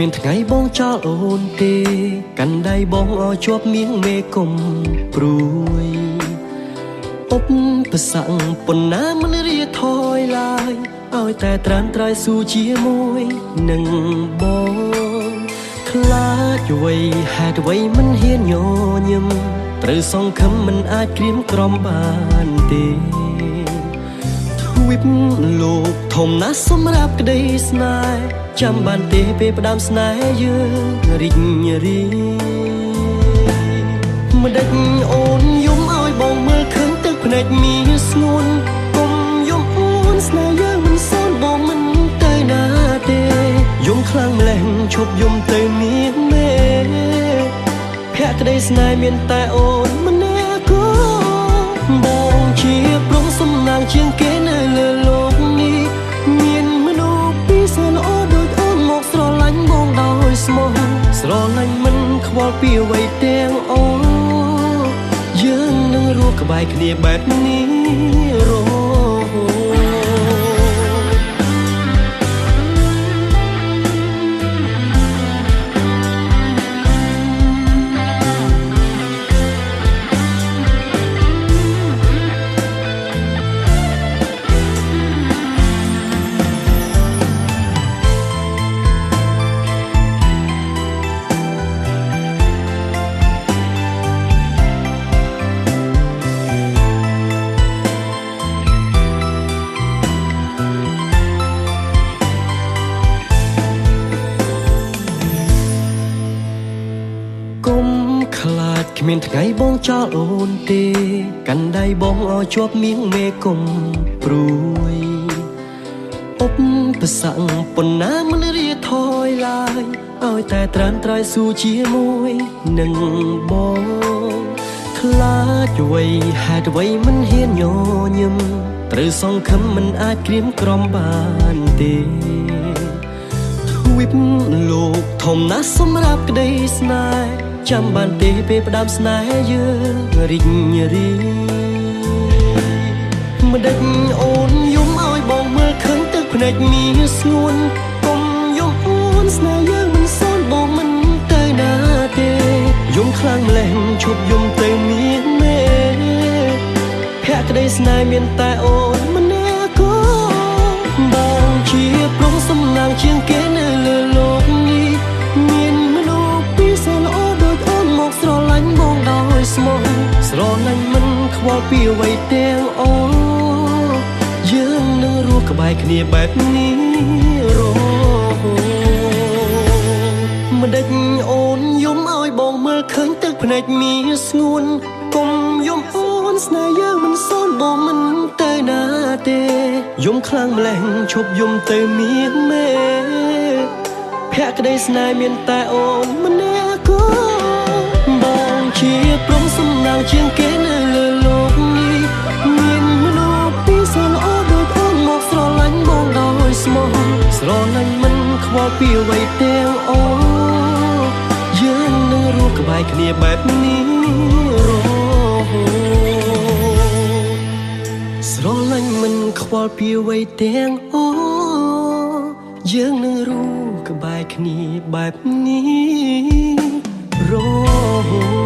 មានថ្ងៃបងចោលអូនទេកាន់ដៃបងឲ្យជាប់មាសមេគុំព្រួយឧបសគ្គប៉ុណ្ណាមិនរៀថយឡើយឲ្យតែត្រានត្រៃស៊ូជាមួយនឹងបងខ្លាចអ្វីហេតុអ្វីមិនហ៊ានញញឹមត្រូវសង្ឃឹមមិនអាចក្រៀមក្រំបានទេទ្វីបលោកធំណាស់សម្រាប់ក្តីស្នេហ៍ចាំបានទេពេលផ្ដាំស្នេហ៍យើងរីករាយម្ដេចអូនយំឲ្យបងមើលឃើញទឹកភ្នែកមានស្ងួនកុំយំអូនស្នេហ៍យើងមិនសូនបងមិនទៅណាទេយំខ្លាំងម្លេះឈប់យំទៅមានមេភក្តីស្នេហ៍មានតែអូនម្នាក់គូបងជាព្រមសំណាងជាងគេនៅលើលោកនេះមានមនុស្សពីរសល្អដូចអូនមកស្រឡាញ់បងដោយស្មោះស្រឡាញ់មិនខ្វល់ពីអ្វីទាំងអូនយើងនឹងរស់ក្បែរគ្នាបែបនេះរហូតខ្លាចគ្មានថ្ងៃបងចោលអូនទេកាន់ដៃបងឲ្យជាប់មាសមេគុំព្រួយឧបសគ្គប៉ុណ្ណាមិនរៀថយឡើយឲ្យតែត្រានត្រៃស៊ូជាមួយនឹងបងខ្លាចអ្វីហេតុអ្វីមិនហ៊ានញញឹមត្រូវសង្ឃឹមមិនអាចក្រៀមក្រំបានទេទ្វីបលោកធំណាស់សម្រាប់ក្តីស្នេហ៍ចាំបានទេពេលផ្ដាំស្នេហ៍យើងរីករាយម្ដេចអូនយំឲ្យបងមើលឃើញទឹកភ្នែកមានស្ងួនកុំយំអូនស្នេហ៍យើងមិនសូនបងមិនទៅណាទេយំខ្លាំងម្លេះឈប់យំទៅមានមេភក្តីស្នេហ៍មានតែអូនម្នាក់គូបងជាព្រមសំណាងជាងគេនៅលើលោកនេះមានមនុស្សពីរសល្អមកស្រឡាញ់បងដោយស្មោះស្រឡាញ់មិនខ្វល់ពីអ្វីទាំងអូនយើងនឹងរស់ក្បែរគ្នាបែបនេះរហូតម្ដេចអូនយំឲ្យបងមើលឃើញទឹកភ្នែកមានស្ងួនកុំយំអូនស្នេហ៍យើងមិនសូនបងមិនទៅណាទេយំខ្លាំងម្លេះឈប់យំទៅមានមេភក្តីស្នេហ៍មានតែអូនម្នាក់គូបងជាព្រមសំណាងជាងគេនៅលើលោកនេះមានមនុស្សពីរសល្អដូចអូនមកស្រឡាញ់បងដោយស្មោះស្រឡាញ់មិនខ្វល់ពីអ្វីទាំងអូនយើងនឹងរស់ក្បែរគ្នាបែបនេះរហូតស្រឡាញ់មិនខ្វល់ពីអ្វីទាំងអូនយើងនឹងរស់ក្បែរគ្នាបែបនេះរហូត